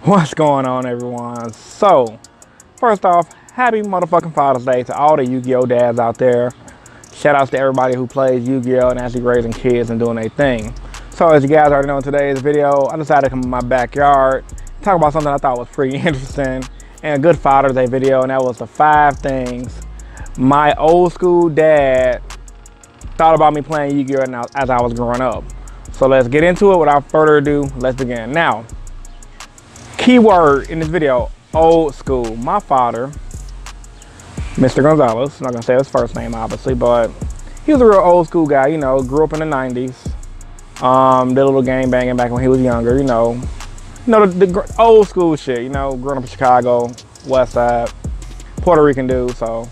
What's going on, everyone? So, first off, happy motherfucking Father's Day to all the Yu-Gi-Oh dads out there. Shout outs to everybody who plays Yu-Gi-Oh and actually raising kids and doing their thing. So, as you guys already know, in today's video, I decided to come in my backyard, talk about something I thought was pretty interesting and a good Father's Day video, and that was the 5 things my old school dad thought about me playing Yu-Gi-Oh as I was growing up. So let's get into it. Without further ado, let's begin. Now, keyword in this video, old school. My father, Mr. Gonzalez, I'm not gonna say his first name obviously, but he was a real old school guy, you know, grew up in the 90s. Did a little gang banging back when he was younger, you know the old school shit, you know, growing up in Chicago, West Side, Puerto Rican dude, so.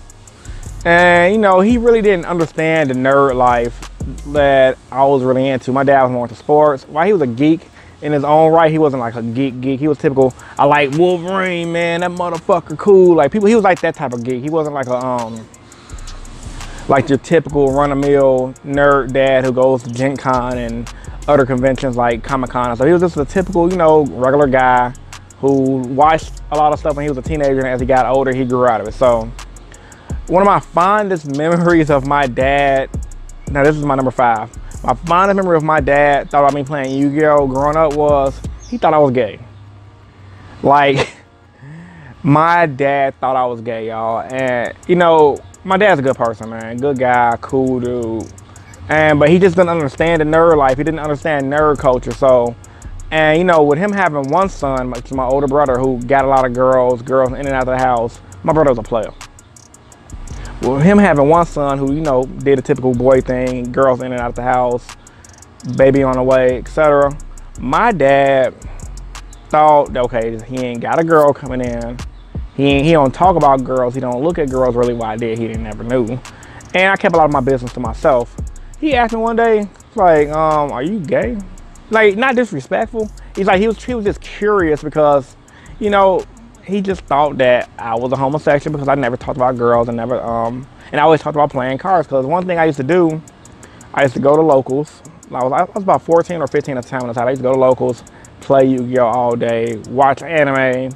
And, you know, he really didn't understand the nerd life that I was really into. My dad was more into sports. While he was a geek in his own right, he wasn't like a geek. He was typical, I like Wolverine, man, that motherfucker cool. Like people, he was like that type of geek. He wasn't like a, like your typical run-of-the-mill nerd dad who goes to Gen Con and other conventions like Comic-Con and stuff. He was just a typical, you know, regular guy who watched a lot of stuff when he was a teenager, and as he got older, he grew out of it. So, one of my fondest memories of my dad, now this is my number 5. My fondest memory of my dad thought about me playing Yu-Gi-Oh growing up was, he thought I was gay. Like, my dad thought I was gay, y'all. And, you know, my dad's a good person, man. Good guy, cool dude. But he just didn't understand the nerd life. He didn't understand nerd culture. So, and, you know, with him having one son, like my older brother, who got a lot of girls in and out of the house, my brother was a player. With him having one son who, you know, did a typical boy thing, girls in and out of the house, baby on the way, etc. My dad thought, okay, he ain't got a girl coming in. He don't talk about girls. He don't look at girls really. Why I did, he didn't never knew. And I kept a lot of my business to myself. He asked me one day, like, are you gay? Like, not disrespectful. He's like, he was just curious because, you know, he just thought that I was a homosexual because I never talked about girls and never, and I always talked about playing cards. Because one thing I used to do, I used to go to locals. I was about 14 or 15 at the time. I used to go to locals, play Yu-Gi-Oh all day, watch anime.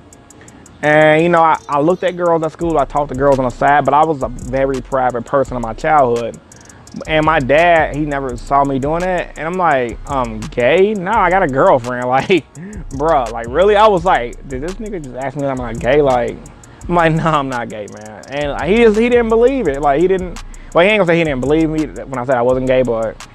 And, you know, I looked at girls at school. I talked to girls on the side, but I was a very private person in my childhood. And my dad, he never saw me doing it. And I'm like, gay? No, I got a girlfriend. Like, bruh, like, really? I was like, did this nigga just ask me if I'm not gay? Like, I'm like, no, I'm not gay, man. And like, he didn't believe it. Like, he ain't gonna say he didn't believe me when I said I wasn't gay, but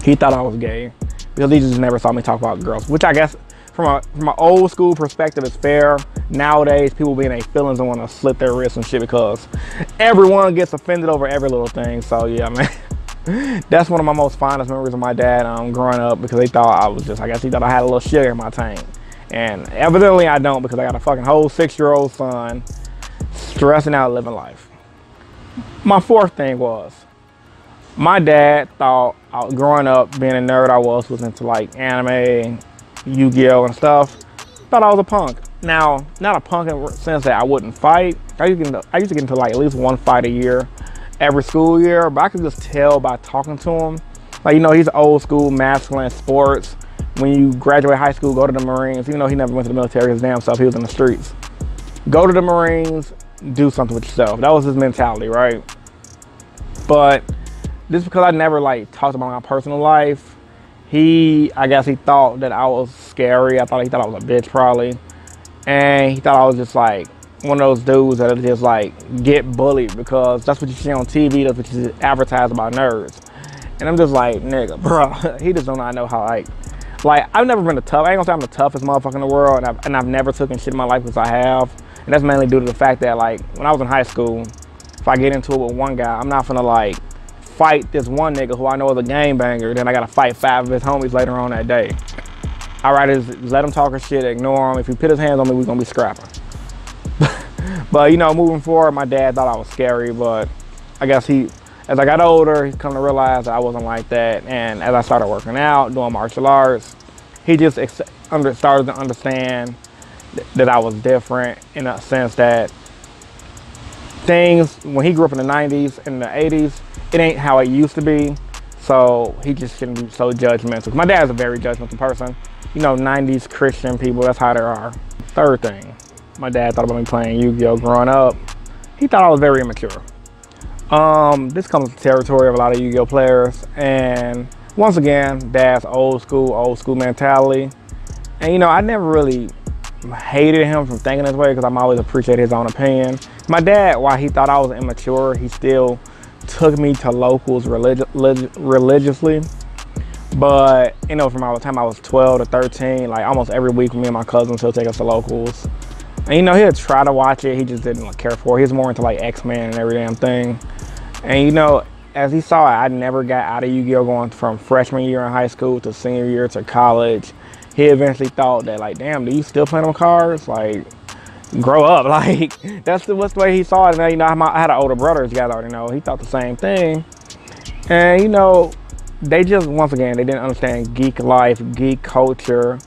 he thought I was gay because he just never saw me talk about girls, which I guess from an old school perspective is fair. Nowadays, people be in their feelings and want to slit their wrists and shit because everyone gets offended over every little thing. So yeah, man, that's one of my most fondest memories of my dad growing up, because he thought I guess he thought I had a little sugar in my tank. And evidently I don't, because I got a fucking whole 6-year-old son stressing out living life. My 4th thing was, my dad thought growing up, being a nerd I was into like anime, Yu-Gi-Oh and stuff, thought I was a punk. Now, not a punk in the sense that I wouldn't fight. I used to get into like at least 1 fight a year, every school year, but I could just tell by talking to him. Like, you know, he's old school, masculine, sports. When you graduate high school, go to the Marines. Even though he never went to the military his damn self, he was in the streets. Go to the Marines, do something with yourself. That was his mentality, right? But just because I never like talked about my personal life, I guess he thought that I was scary. He thought I was a bitch probably. And he thought I was just like one of those dudes that just like get bullied because that's what you see on TV, that's what you advertise about nerds. And I'm just like, nigga, bro, he just don't know how like I've never been I ain't gonna say I'm the toughest motherfucker in the world, and I've never taken shit in my life as I have. And that's mainly due to the fact that like when I was in high school, if I get into it with one guy, I'm not gonna like fight this one nigga who I know is a game banger, then I gotta fight 5 of his homies later on that day. I'd rather just let him talk his shit, ignore him. If he put his hands on me, we're gonna be scrapping. But, you know, moving forward, my dad thought I was scary, but I guess as I got older, he's come to realize that I wasn't like that. And as I started working out, doing martial arts, he just started to understand that I was different, in a sense that things, when he grew up in the 90s and the 80s, it ain't how it used to be. So he just shouldn't be so judgmental. My dad's a very judgmental person. you know, 90s Christian people, that's how they are. Third thing, my dad thought about me playing Yu-Gi-Oh! Growing up. He thought I was very immature. This comes to the territory of a lot of Yu-Gi-Oh! Players, and once again, dad's old school mentality. And you know, I never really hated him from thinking this way because I'm always appreciate his own opinion. My dad, while he thought I was immature, he still took me to locals religiously. But you know, from the time I was 12 to 13, like almost every week, me and my cousins he'll take us to locals. And you know, he'd try to watch it, he just didn't care for it. He was more into like X-Men and every damn thing. And you know, as he saw it, I never got out of Yu-Gi-Oh! Going from freshman year in high school to senior year to college. He eventually thought that, like, damn, do you still play them cards? Like, grow up. Like, that's the way he saw it. And you know, I had an older brother, as you guys already know. He thought the same thing. And you know, they just, once again, they didn't understand geek life, geek culture.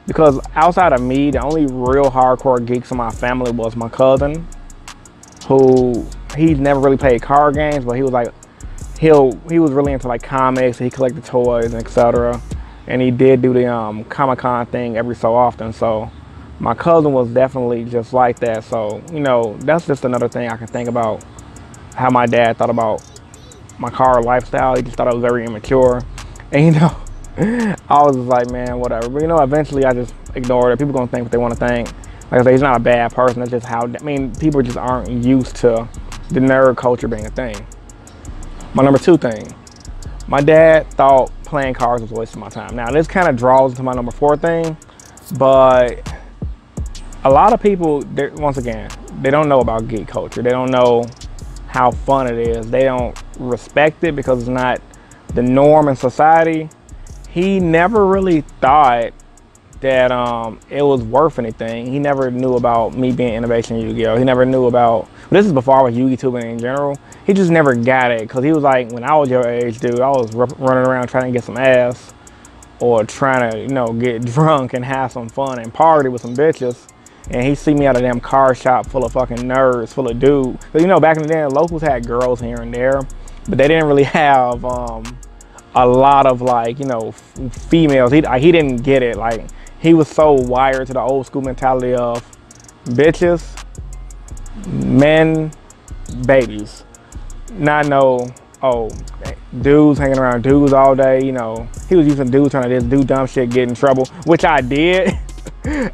Because outside of me, the only real hardcore geeks in my family was my cousin, who he never really played card games, but he was like, he was really into like comics. He collected toys, etc. And he did do the Comic-Con thing every so often. So my cousin was definitely just like that. So you know, that's just another thing I can think about how my dad thought about my card lifestyle. He just thought I was very immature, and you know, I was just like, man, whatever. But you know, eventually I just ignored it. People gonna think what they want to think. Like I say, he's not a bad person. That's just how, I mean, people just aren't used to the nerd culture being a thing. My number two thing, my dad thought playing cards was a waste of my time. Now this kind of draws into my number four thing, but a lot of people, once again, they don't know about geek culture. They don't know how fun it is. They don't respect it because it's not the norm in society. He never really thought that it was worth anything. He never knew about me being Innovation Yu-Gi-Oh! He never knew about, this is before I was Yu-Gi-Tubing in general. He just never got it because he was like, when I was your age, dude, I was running around trying to get some ass or trying to, you know, get drunk and have some fun and party with some bitches. And he see me at a damn car shop full of fucking nerds, full of dudes. But you know, back in the day, locals had girls here and there, but they didn't really have a lot of, like, you know, females. He didn't get it. Like, he was so wired to the old school mentality of bitches, men, babies. Not no, oh, dudes hanging around dudes all day. You know, he was using dudes trying to just do dumb shit, get in trouble, which I did,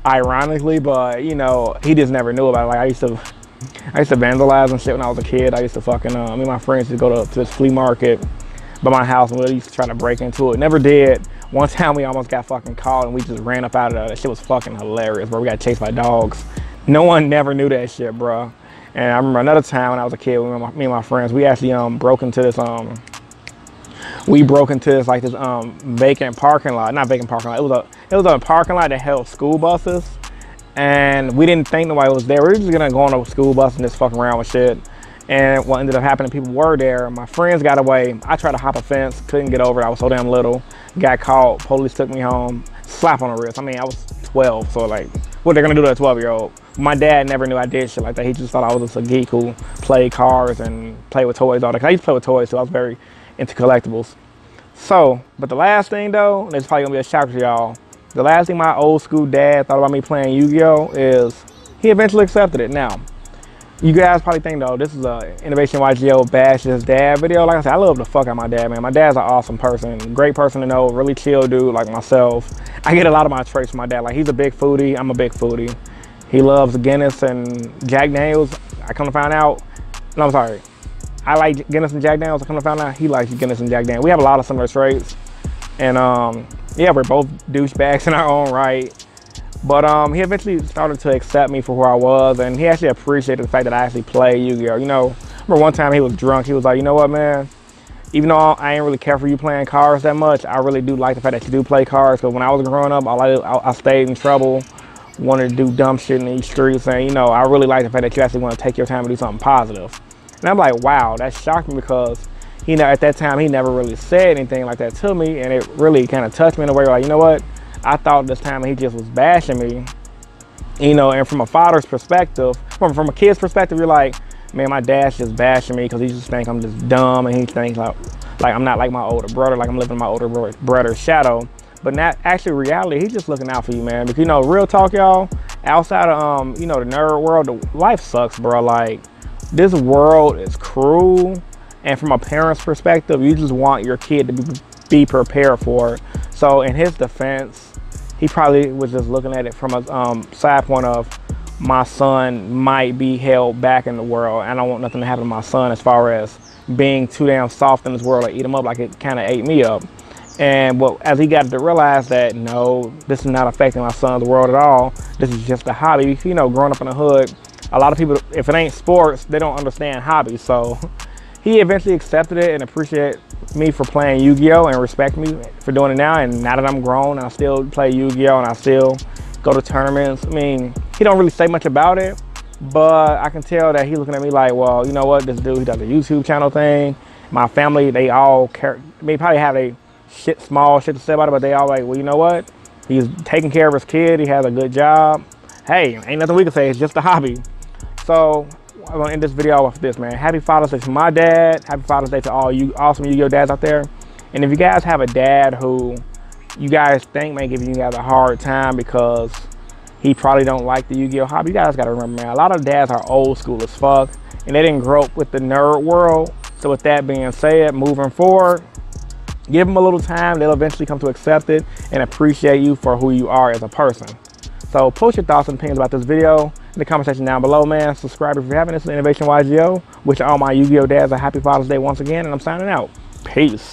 ironically. But you know, he just never knew about it. Like I used to vandalize and shit when I was a kid. I used to fucking, me and my friends used to go to this flea market by my house and we used to try to break into it. Never did. One time we almost got fucking caught and we just ran up out of there. That shit was fucking hilarious, bro. We got chased by dogs. No one never knew that shit, bro. And I remember another time when I was a kid, me and my friends, we actually broke into this like this vacant parking lot. Not vacant parking lot. It was a parking lot that held school buses. And we didn't think nobody was there. We were just gonna go on a school bus and just fuck around with shit. And what ended up happening, people were there. My friends got away. I tried to hop a fence, couldn't get over it. I was so damn little. Got caught, police took me home, slap on the wrist. I mean, I was 12, so like, what they're gonna do to a 12-year-old? My dad never knew I did shit like that. He just thought I was just a geek who played cards and played with toys all day. I used to play with toys too. I was very into collectibles. So, but the last thing though, and it's probably gonna be a shock to y'all, the last thing my old school dad thought about me playing Yu-Gi-Oh! Is he eventually accepted it. Now, you guys probably think though, this is a Innovation YGO bash his dad video. Like I said, I love the fuck out of my dad, man. My dad's an awesome person, great person to know, really chill dude like myself. I get a lot of my traits from my dad. Like he's a big foodie, I'm a big foodie. He loves Guinness and Jack Daniels. I come to find out, no, I'm sorry. I like Guinness and Jack Daniels. I come to find out he likes Guinness and Jack Daniels. We have a lot of similar traits. And yeah, we're both douchebags in our own right. But he eventually started to accept me for who I was, and he actually appreciated the fact that I actually play Yu-Gi-Oh! You know, I remember one time he was drunk. He was like, you know what, man? Even though I ain't really care for you playing cards that much, I really do like the fact that you do play cards. Because when I was growing up, I stayed in trouble, wanted to do dumb shit in these streets, and you know, I really like the fact that you actually want to take your time and do something positive. And I'm like, wow, that shocked me because, you know, at that time he never really said anything like that to me, and it really kind of touched me in a way like, you know what? I thought this time he just was bashing me, you know, and from a father's perspective, from a kid's perspective, you're like, man, my dad's just bashing me because he just thinks I'm just dumb, and he thinks like I'm not like my older brother, like I'm living in my older brother's shadow. but not actually reality. He's just looking out for you, man. Because, you know, real talk, y'all, outside of, you know, the nerd world, life sucks, bro. Like, this world is cruel. And from a parent's perspective, you just want your kid to be prepared for it. So in his defense, he probably was just looking at it from a side point of, my son might be held back in the world. I don't want nothing to happen to my son as far as being too damn soft in this world or eat him up like it kind of ate me up. And well, as he got to realize that, no, this is not affecting my son's world at all. This is just a hobby. You know, growing up in the hood, a lot of people, if it ain't sports, they don't understand hobbies. So he eventually accepted it and appreciated me for playing Yu-Gi-Oh! And respect me for doing it now. And now that I'm grown, I still play Yu-Gi-Oh! And I still go to tournaments. I mean, he don't really say much about it, but I can tell that he's looking at me like, well, you know what, this dude, he does a YouTube channel thing. My family, they all care. They probably have a small shit to say about it, but they all like, well, you know what? He's taking care of his kid. He has a good job. Hey, ain't nothing we can say. It's just a hobby. So I'm gonna end this video with this, man. Happy Father's Day to my dad. Happy Father's Day to all you awesome Yu-Gi-Oh dads out there. And if you guys have a dad who you guys think may give you guys a hard time because he probably don't like the Yu-Gi-Oh hobby, you guys gotta remember, man, a lot of dads are old school as fuck and they didn't grow up with the nerd world. So with that being said, moving forward, give them a little time. They'll eventually come to accept it and appreciate you for who you are as a person. So post your thoughts and opinions about this video in the comment section down below, man. Subscribe if you're having this. Innovation YGO. Wish all my Yu-Gi-Oh dads a happy Father's Day once again, and I'm signing out. Peace.